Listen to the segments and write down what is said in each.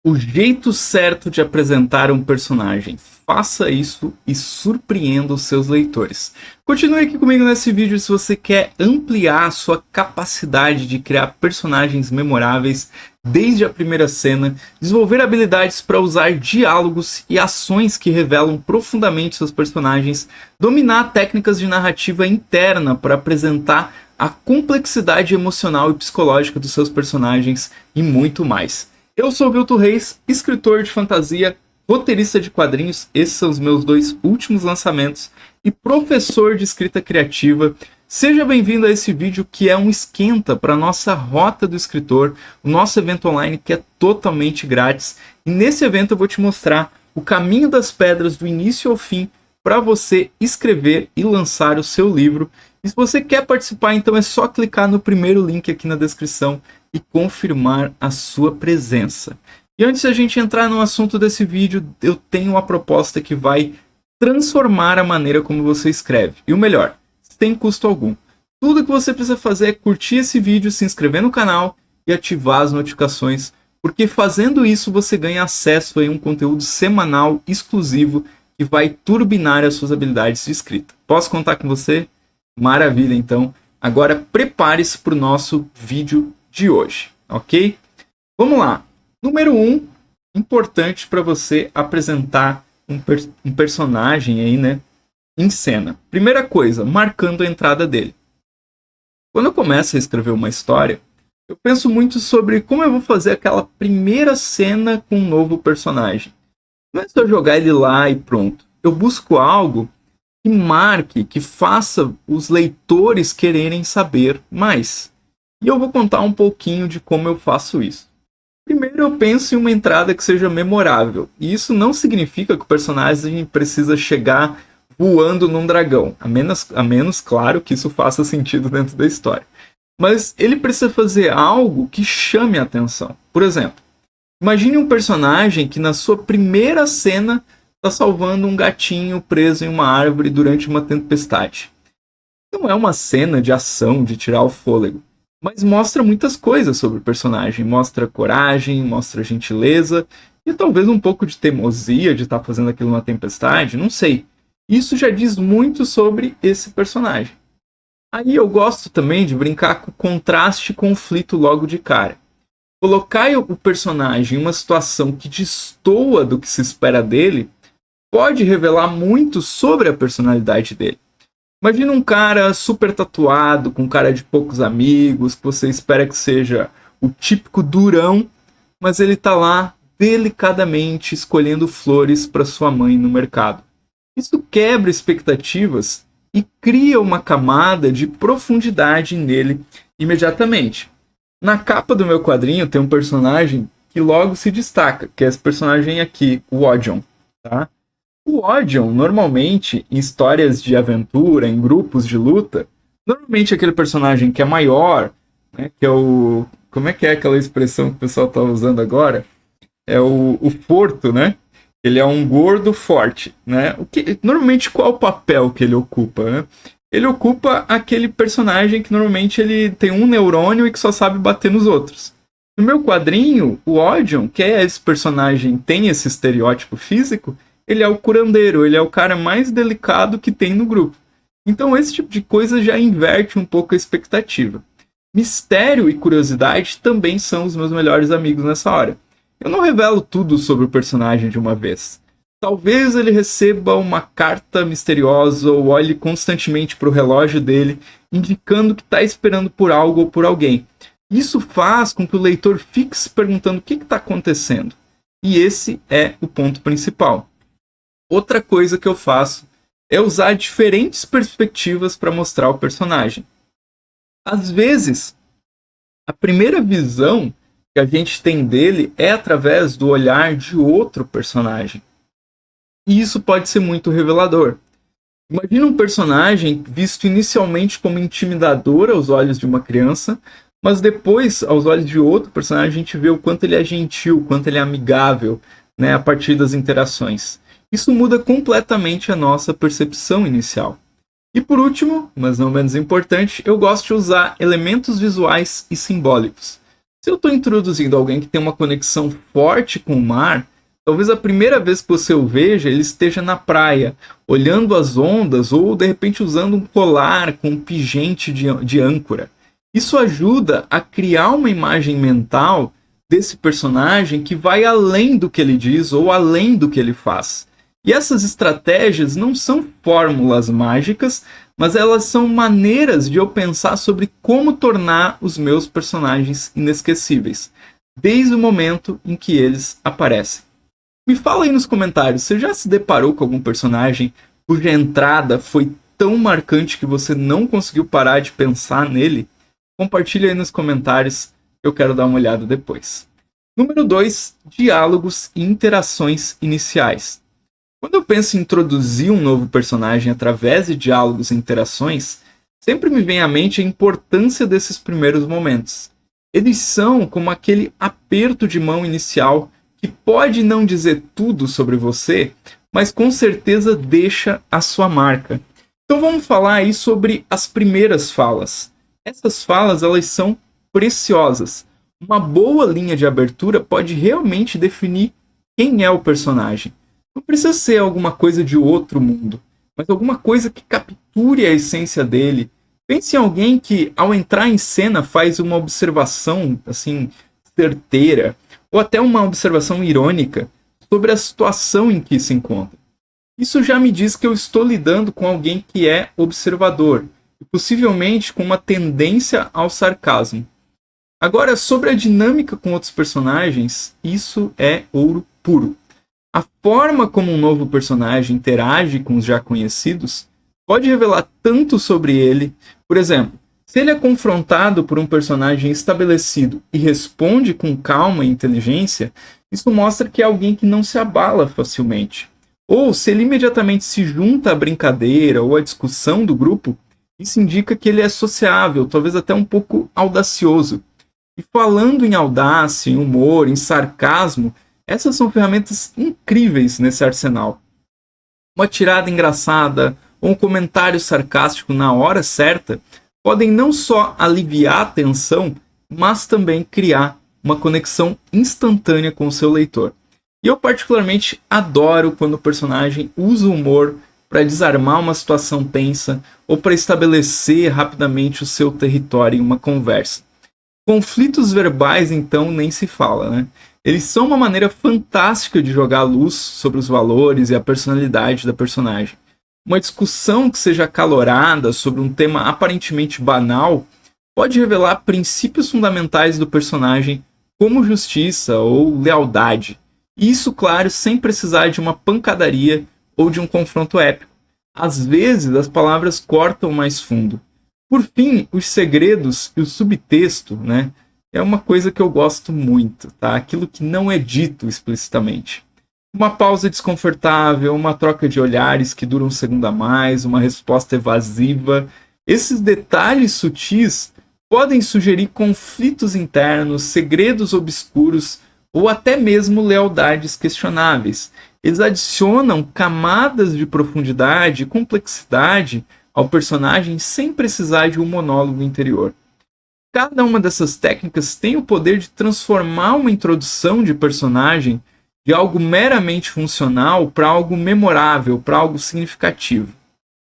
O jeito certo de apresentar um personagem. Faça isso e surpreenda os seus leitores. Continue aqui comigo nesse vídeo se você quer ampliar a sua capacidade de criar personagens memoráveis desde a primeira cena, desenvolver habilidades para usar diálogos e ações que revelam profundamente seus personagens, dominar técnicas de narrativa interna para apresentar a complexidade emocional e psicológica dos seus personagens e muito mais. Eu sou o Vilto Reis, escritor de fantasia, roteirista de quadrinhos, esses são os meus dois últimos lançamentos, e professor de escrita criativa. Seja bem-vindo a esse vídeo que é um esquenta para a nossa Rota do Escritor, o nosso evento online que é totalmente grátis. E nesse evento eu vou te mostrar o caminho das pedras do início ao fim para você escrever e lançar o seu livro. E se você quer participar, então é só clicar no primeiro link aqui na descrição e confirmar a sua presença. E antes de a gente entrar no assunto desse vídeo, eu tenho uma proposta que vai transformar a maneira como você escreve. E o melhor, sem custo algum. Tudo que você precisa fazer é curtir esse vídeo, se inscrever no canal e ativar as notificações, porque fazendo isso você ganha acesso a um conteúdo semanal exclusivo que vai turbinar as suas habilidades de escrita. Posso contar com você? Maravilha, então. Agora prepare-se para o nosso vídeo de hoje, ok? Vamos lá. Número 1, importante para você apresentar um personagem aí, né, em cena. Primeira coisa, marcando a entrada dele. Quando eu começo a escrever uma história, eu penso muito sobre como eu vou fazer aquela primeira cena com um novo personagem. Não é só jogar ele lá e pronto. Eu busco algo que marque, que faça os leitores quererem saber mais. E eu vou contar um pouquinho de como eu faço isso. Primeiro eu penso em uma entrada que seja memorável. E isso não significa que o personagem precisa chegar voando num dragão. A menos, claro, que isso faça sentido dentro da história. Mas ele precisa fazer algo que chame a atenção. Por exemplo, imagine um personagem que na sua primeira cena está salvando um gatinho preso em uma árvore durante uma tempestade. Não é uma cena de ação, de tirar o fôlego. Mas mostra muitas coisas sobre o personagem. Mostra coragem, mostra gentileza e talvez um pouco de teimosia de estar fazendo aquilo na tempestade, não sei. Isso já diz muito sobre esse personagem. Aí eu gosto também de brincar com contraste e conflito logo de cara. Colocar o personagem em uma situação que destoa do que se espera dele pode revelar muito sobre a personalidade dele. Imagina um cara super tatuado, com cara de poucos amigos, que você espera que seja o típico durão, mas ele tá lá delicadamente escolhendo flores para sua mãe no mercado. Isso quebra expectativas e cria uma camada de profundidade nele imediatamente. Na capa do meu quadrinho tem um personagem que logo se destaca, que é esse personagem aqui, o Odion, tá? O Odion, normalmente, em histórias de aventura, em grupos de luta, normalmente aquele personagem que é maior, né, que é o... Como é que é aquela expressão que o pessoal está usando agora? É o forto, né? Ele é um gordo forte, né? Normalmente, qual é o papel que ele ocupa, né? Ele ocupa aquele personagem que normalmente ele tem um neurônio e que só sabe bater nos outros. No meu quadrinho, o Odion, que é esse personagem, tem esse estereótipo físico, ele é o curandeiro, ele é o cara mais delicado que tem no grupo. Então esse tipo de coisa já inverte um pouco a expectativa. Mistério e curiosidade também são os meus melhores amigos nessa hora. Eu não revelo tudo sobre o personagem de uma vez. Talvez ele receba uma carta misteriosa ou olhe constantemente para o relógio dele, indicando que está esperando por algo ou por alguém. Isso faz com que o leitor fique se perguntando o que está acontecendo. E esse é o ponto principal. Outra coisa que eu faço é usar diferentes perspectivas para mostrar o personagem. Às vezes, a primeira visão que a gente tem dele é através do olhar de outro personagem. E isso pode ser muito revelador. Imagina um personagem visto inicialmente como intimidador aos olhos de uma criança, mas depois, aos olhos de outro personagem, a gente vê o quanto ele é gentil, o quanto ele é amigável, né, a partir das interações. Isso muda completamente a nossa percepção inicial. E por último, mas não menos importante, eu gosto de usar elementos visuais e simbólicos. Se eu estou introduzindo alguém que tem uma conexão forte com o mar, talvez a primeira vez que você o veja, ele esteja na praia, olhando as ondas ou de repente usando um colar com um pingente de âncora. Isso ajuda a criar uma imagem mental desse personagem que vai além do que ele diz ou além do que ele faz. E essas estratégias não são fórmulas mágicas, mas elas são maneiras de eu pensar sobre como tornar os meus personagens inesquecíveis, desde o momento em que eles aparecem. Me fala aí nos comentários, você já se deparou com algum personagem cuja entrada foi tão marcante que você não conseguiu parar de pensar nele? Compartilha aí nos comentários, eu quero dar uma olhada depois. Número 2, diálogos e interações iniciais. Quando eu penso em introduzir um novo personagem através de diálogos e interações, sempre me vem à mente a importância desses primeiros momentos. Eles são como aquele aperto de mão inicial que pode não dizer tudo sobre você, mas com certeza deixa a sua marca. Então vamos falar aí sobre as primeiras falas. Essas falas, elas são preciosas. Uma boa linha de abertura pode realmente definir quem é o personagem. Não precisa ser alguma coisa de outro mundo, mas alguma coisa que capture a essência dele. Pense em alguém que, ao entrar em cena, faz uma observação assim certeira, ou até uma observação irônica sobre a situação em que se encontra. Isso já me diz que eu estou lidando com alguém que é observador, e possivelmente com uma tendência ao sarcasmo. Agora, sobre a dinâmica com outros personagens, isso é ouro puro. A forma como um novo personagem interage com os já conhecidos pode revelar tanto sobre ele. Por exemplo, se ele é confrontado por um personagem estabelecido e responde com calma e inteligência, isso mostra que é alguém que não se abala facilmente. Ou se ele imediatamente se junta à brincadeira ou à discussão do grupo, isso indica que ele é sociável, talvez até um pouco audacioso. E falando em audácia, em humor, em sarcasmo, essas são ferramentas incríveis nesse arsenal. Uma tirada engraçada ou um comentário sarcástico na hora certa podem não só aliviar a tensão, mas também criar uma conexão instantânea com o seu leitor. E eu particularmente adoro quando o personagem usa o humor para desarmar uma situação tensa ou para estabelecer rapidamente o seu território em uma conversa. Conflitos verbais, então, nem se fala, né? Eles são uma maneira fantástica de jogar luz sobre os valores e a personalidade da personagem. Uma discussão que seja acalorada sobre um tema aparentemente banal pode revelar princípios fundamentais do personagem, como justiça ou lealdade. E isso, claro, sem precisar de uma pancadaria ou de um confronto épico. Às vezes, as palavras cortam mais fundo. Por fim, os segredos e o subtexto, né, é uma coisa que eu gosto muito, tá? Aquilo que não é dito explicitamente. Uma pausa desconfortável, uma troca de olhares que dura um segundo a mais, uma resposta evasiva. Esses detalhes sutis podem sugerir conflitos internos, segredos obscuros ou até mesmo lealdades questionáveis. Eles adicionam camadas de profundidade e complexidade ao personagem sem precisar de um monólogo interior. Cada uma dessas técnicas tem o poder de transformar uma introdução de personagem de algo meramente funcional para algo memorável, para algo significativo.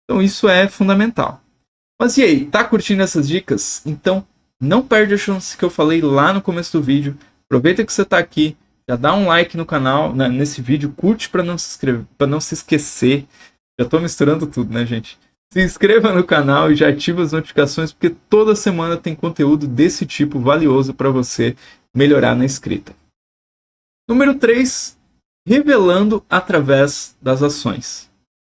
Então isso é fundamental. Mas e aí, tá curtindo essas dicas? Então não perde a chance que eu falei lá no começo do vídeo. Aproveita que você está aqui, já dá um like no canal, nesse vídeo, curte para não se inscrever, para não se esquecer. Já estou misturando tudo, né, gente? Se inscreva no canal e já ativa as notificações, porque toda semana tem conteúdo desse tipo valioso para você melhorar na escrita. Número 3, revelando através das ações.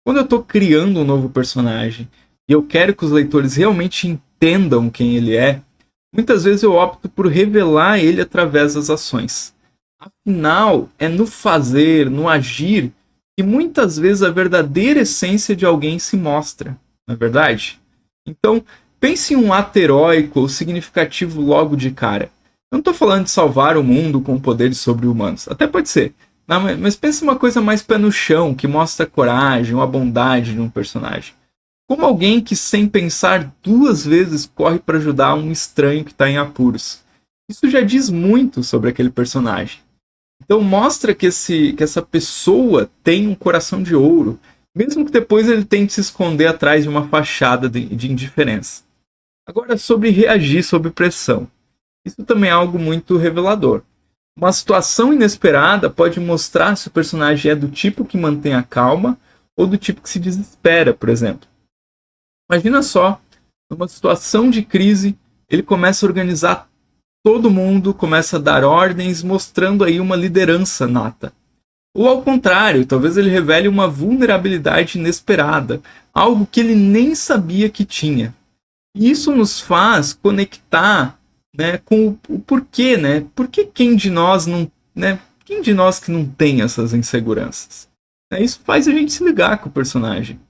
Quando eu estou criando um novo personagem e eu quero que os leitores realmente entendam quem ele é, muitas vezes eu opto por revelar ele através das ações. Afinal, é no fazer, no agir, que muitas vezes a verdadeira essência de alguém se mostra, não é verdade? Então, pense em um ato heróico ou significativo logo de cara. Eu não estou falando de salvar o mundo com poderes sobre-humanos, até pode ser, não, mas pense em uma coisa mais pé no chão, que mostra a coragem ou a bondade de um personagem. Como alguém que, sem pensar duas vezes, corre para ajudar um estranho que está em apuros. Isso já diz muito sobre aquele personagem. Então mostra que essa pessoa tem um coração de ouro, mesmo que depois ele tente se esconder atrás de uma fachada de indiferença. Agora, sobre reagir sob pressão. Isso também é algo muito revelador. Uma situação inesperada pode mostrar se o personagem é do tipo que mantém a calma ou do tipo que se desespera, por exemplo. Imagina só, numa situação de crise, ele começa a organizar todo mundo, começa a dar ordens, mostrando aí uma liderança nata. Ou ao contrário, talvez ele revele uma vulnerabilidade inesperada, algo que ele nem sabia que tinha. E isso nos faz conectar, né, com o porquê, né? Por que quem de nós não, né? Quem de nós que não tem essas inseguranças? Isso faz a gente se ligar com o personagem.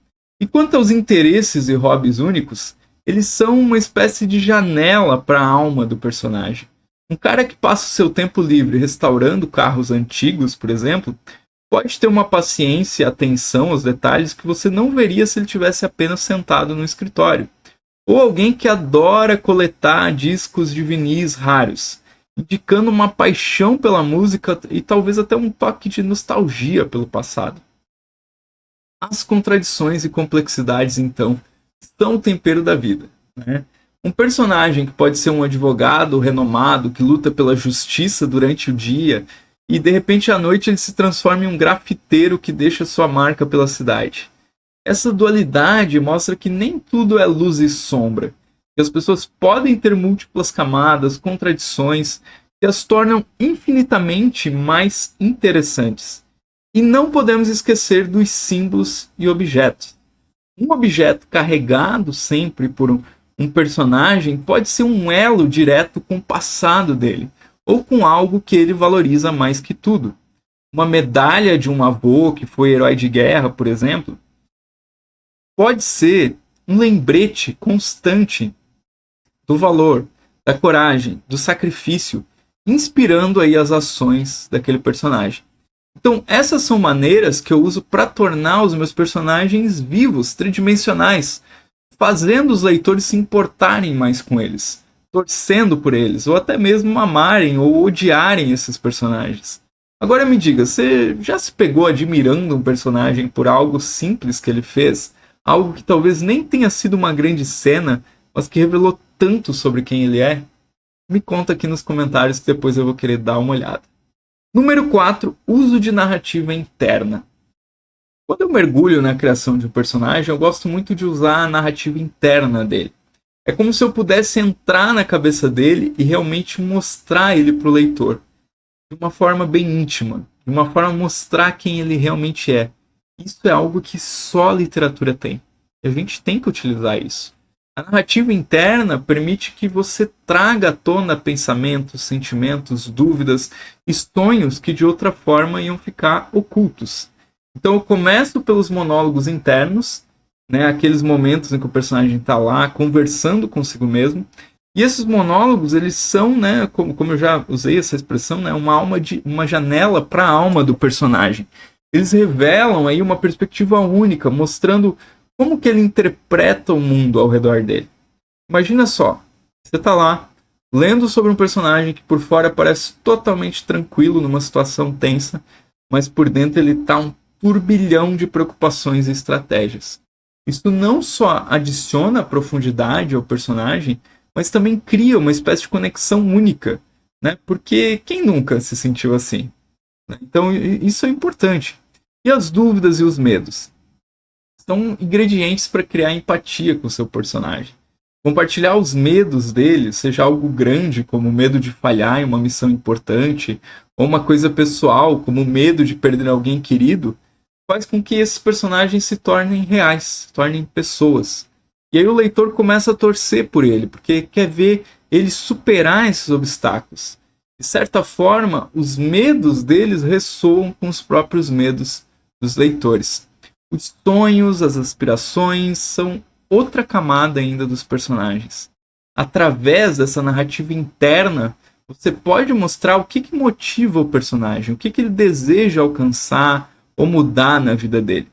E quanto aos interesses e hobbies únicos, eles são uma espécie de janela para a alma do personagem. Um cara que passa o seu tempo livre restaurando carros antigos, por exemplo, pode ter uma paciência e atenção aos detalhes que você não veria se ele tivesse apenas sentado no escritório. Ou alguém que adora coletar discos de vinis raros, indicando uma paixão pela música e talvez até um toque de nostalgia pelo passado. As contradições e complexidades, então, são o tempero da vida, né? Um personagem que pode ser um advogado renomado que luta pela justiça durante o dia e de repente à noite ele se transforma em um grafiteiro que deixa sua marca pela cidade. Essa dualidade mostra que nem tudo é luz e sombra, que as pessoas podem ter múltiplas camadas, contradições que as tornam infinitamente mais interessantes. E não podemos esquecer dos símbolos e objetos. Um objeto carregado sempre por um personagem pode ser um elo direto com o passado dele, ou com algo que ele valoriza mais que tudo. Uma medalha de um avô que foi herói de guerra, por exemplo, pode ser um lembrete constante do valor, da coragem, do sacrifício, inspirando aí as ações daquele personagem. Então, essas são maneiras que eu uso para tornar os meus personagens vivos, tridimensionais, fazendo os leitores se importarem mais com eles, torcendo por eles, ou até mesmo amarem ou odiarem esses personagens. Agora me diga, você já se pegou admirando um personagem por algo simples que ele fez? Algo que talvez nem tenha sido uma grande cena, mas que revelou tanto sobre quem ele é? Me conta aqui nos comentários que depois eu vou querer dar uma olhada. Número 4. Uso de narrativa interna. Quando eu mergulho na criação de um personagem, eu gosto muito de usar a narrativa interna dele. É como se eu pudesse entrar na cabeça dele e realmente mostrar ele para o leitor. De uma forma bem íntima. De uma forma a mostrar quem ele realmente é. Isso é algo que só a literatura tem. E a gente tem que utilizar isso. A narrativa interna permite que você traga à tona pensamentos, sentimentos, dúvidas e sonhos que de outra forma iam ficar ocultos. Então eu começo pelos monólogos internos, né, aqueles momentos em que o personagem está lá conversando consigo mesmo. E esses monólogos, eles são, né, como eu já usei essa expressão, né, uma janela para a alma do personagem. Eles revelam aí uma perspectiva única, mostrando como que ele interpreta o mundo ao redor dele. Imagina só, você está lá, lendo sobre um personagem que por fora parece totalmente tranquilo numa situação tensa, mas por dentro ele está um turbilhão de preocupações e estratégias. Isso não só adiciona profundidade ao personagem, mas também cria uma espécie de conexão única, né? Porque quem nunca se sentiu assim? Então isso é importante. E as dúvidas e os medos? São ingredientes para criar empatia com o seu personagem. Compartilhar os medos dele, seja algo grande, como o medo de falhar em uma missão importante, ou uma coisa pessoal, como o medo de perder alguém querido, faz com que esses personagens se tornem reais, se tornem pessoas. E aí o leitor começa a torcer por ele, porque quer ver ele superar esses obstáculos. De certa forma, os medos deles ressoam com os próprios medos dos leitores. Os sonhos, as aspirações são outra camada ainda dos personagens. Através dessa narrativa interna, você pode mostrar o que motiva o personagem, o que ele deseja alcançar ou mudar na vida dele.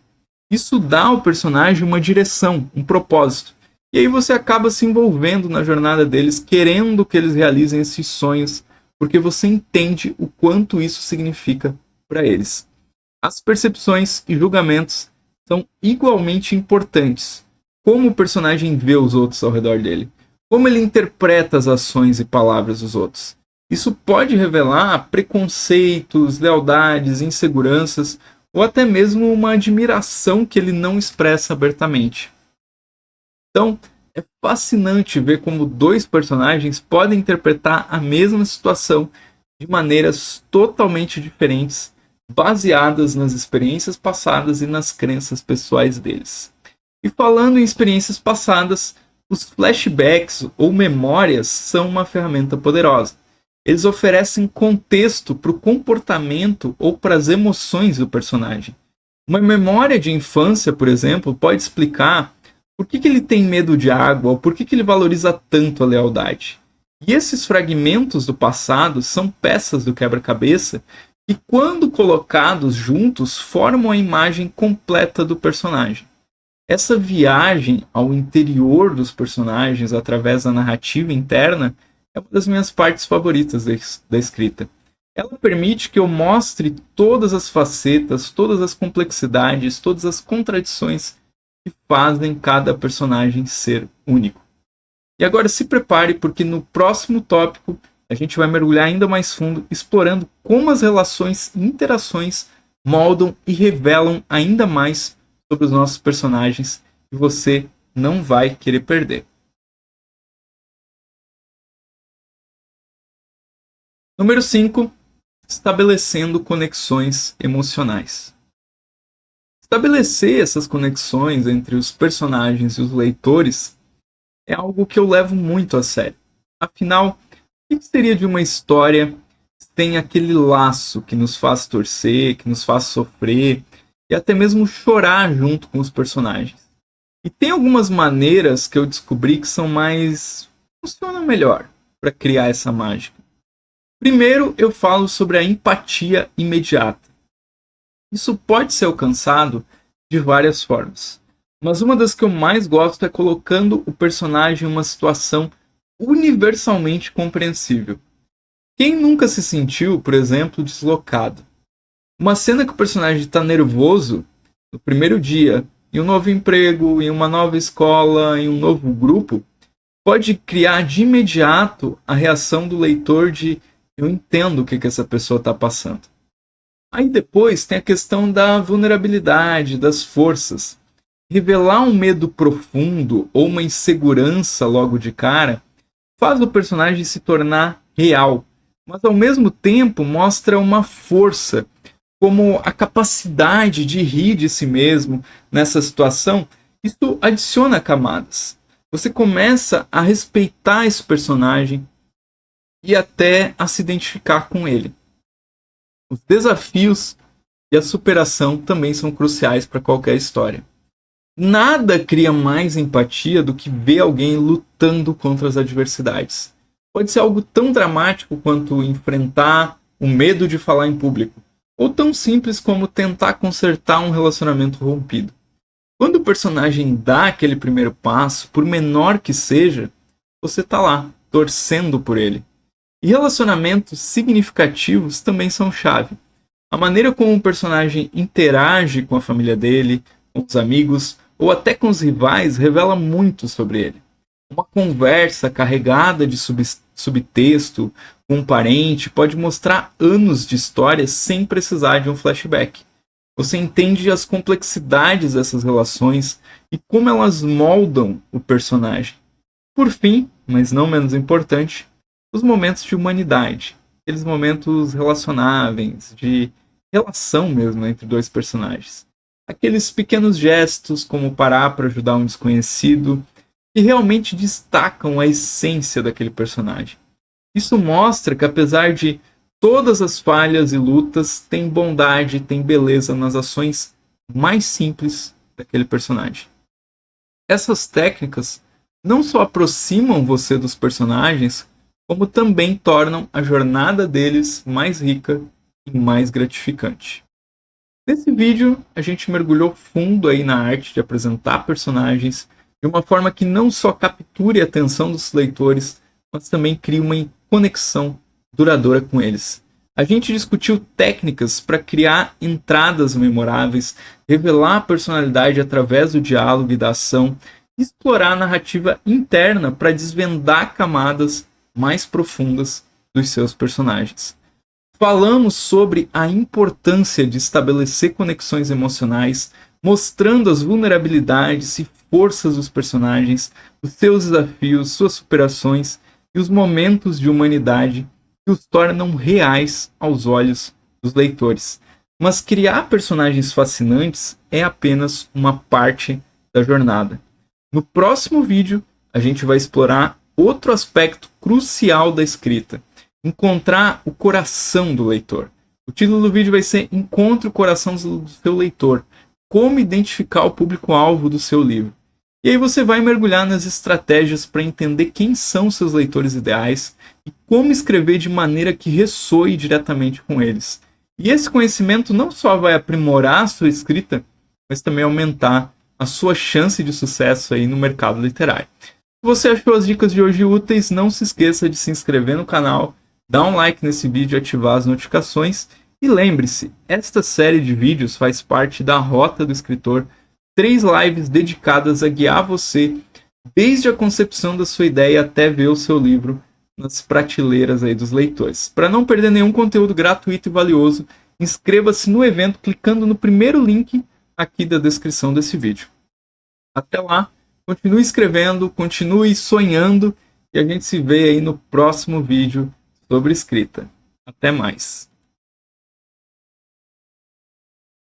Isso dá ao personagem uma direção, um propósito. E aí você acaba se envolvendo na jornada deles, querendo que eles realizem esses sonhos, porque você entende o quanto isso significa para eles. As percepções e julgamentos são igualmente importantes. Como o personagem vê os outros ao redor dele, como ele interpreta as ações e palavras dos outros. Isso pode revelar preconceitos, lealdades, inseguranças ou até mesmo uma admiração que ele não expressa abertamente. Então, é fascinante ver como dois personagens podem interpretar a mesma situação de maneiras totalmente diferentes, baseadas nas experiências passadas e nas crenças pessoais deles. E falando em experiências passadas, os flashbacks ou memórias são uma ferramenta poderosa. Eles oferecem contexto para o comportamento ou para as emoções do personagem. Uma memória de infância, por exemplo, pode explicar por que ele tem medo de água ou por que ele valoriza tanto a lealdade. E esses fragmentos do passado são peças do quebra-cabeça que, quando colocados juntos, formam a imagem completa do personagem. Essa viagem ao interior dos personagens através da narrativa interna é uma das minhas partes favoritas da escrita. Ela permite que eu mostre todas as facetas, todas as complexidades, todas as contradições que fazem cada personagem ser único. E agora se prepare, porque no próximo tópico a gente vai mergulhar ainda mais fundo, explorando como as relações e interações moldam e revelam ainda mais sobre os nossos personagens, e você não vai querer perder. Número 5. Estabelecendo conexões emocionais. Estabelecer essas conexões entre os personagens e os leitores é algo que eu levo muito a sério. Afinal, o que seria de uma história sem aquele laço que nos faz torcer, que nos faz sofrer e até mesmo chorar junto com os personagens? E tem algumas maneiras que eu descobri que funcionam melhor para criar essa mágica. Primeiro, eu falo sobre a empatia imediata. Isso pode ser alcançado de várias formas, mas uma das que eu mais gosto é colocando o personagem em uma situação universalmente compreensível. Quem nunca se sentiu, por exemplo, deslocado? Uma cena que o personagem está nervoso no primeiro dia, em um novo emprego, em uma nova escola, em um novo grupo, pode criar de imediato a reação do leitor de eu entendo o que essa pessoa está passando. Aí depois tem a questão da vulnerabilidade, das forças. Revelar um medo profundo ou uma insegurança logo de cara faz o personagem se tornar real, mas ao mesmo tempo mostra uma força, como a capacidade de rir de si mesmo nessa situação. Isso adiciona camadas. Você começa a respeitar esse personagem e até a se identificar com ele. Os desafios e a superação também são cruciais para qualquer história. Nada cria mais empatia do que ver alguém lutando contra as adversidades. Pode ser algo tão dramático quanto enfrentar o medo de falar em público, ou tão simples como tentar consertar um relacionamento rompido. Quando o personagem dá aquele primeiro passo, por menor que seja, você está lá, torcendo por ele. E relacionamentos significativos também são chave. A maneira como o personagem interage com a família dele, com os amigos ou até com os rivais revela muito sobre ele. Uma conversa carregada de subtexto com um parente pode mostrar anos de história sem precisar de um flashback. Você entende as complexidades dessas relações e como elas moldam o personagem. Por fim, mas não menos importante, os momentos de humanidade, aqueles momentos relacionáveis, de relação mesmo entre dois personagens. Aqueles pequenos gestos, como parar para ajudar um desconhecido, que realmente destacam a essência daquele personagem. Isso mostra que, apesar de todas as falhas e lutas, tem bondade, tem beleza nas ações mais simples daquele personagem. Essas técnicas não só aproximam você dos personagens, como também tornam a jornada deles mais rica e mais gratificante. Nesse vídeo, a gente mergulhou fundo aí na arte de apresentar personagens, de uma forma que não só capture a atenção dos leitores, mas também crie uma conexão duradoura com eles. A gente discutiu técnicas para criar entradas memoráveis, revelar a personalidade através do diálogo e da ação, e explorar a narrativa interna para desvendar camadas mais profundas dos seus personagens. Falamos sobre a importância de estabelecer conexões emocionais, mostrando as vulnerabilidades e forças dos personagens, os seus desafios, suas superações e os momentos de humanidade que os tornam reais aos olhos dos leitores. Mas criar personagens fascinantes é apenas uma parte da jornada. No próximo vídeo, a gente vai explorar outro aspecto crucial da escrita: encontrar o coração do leitor. O título do vídeo vai ser Encontre o Coração do seu Leitor. Como identificar o público-alvo do seu livro. E aí você vai mergulhar nas estratégias para entender quem são seus leitores ideais e como escrever de maneira que ressoe diretamente com eles. E esse conhecimento não só vai aprimorar a sua escrita, mas também aumentar a sua chance de sucesso aí no mercado literário. Se você achou as dicas de hoje úteis, não se esqueça de se inscrever no canal, dar um like nesse vídeo e ativar as notificações. E lembre-se, esta série de vídeos faz parte da Rota do Escritor, 3 lives dedicadas a guiar você desde a concepção da sua ideia até ver o seu livro nas prateleiras aí dos leitores. Para não perder nenhum conteúdo gratuito e valioso, inscreva-se no evento clicando no primeiro link aqui da descrição desse vídeo. Até lá, continue escrevendo, continue sonhando e a gente se vê aí no próximo vídeo sobre escrita. Até mais!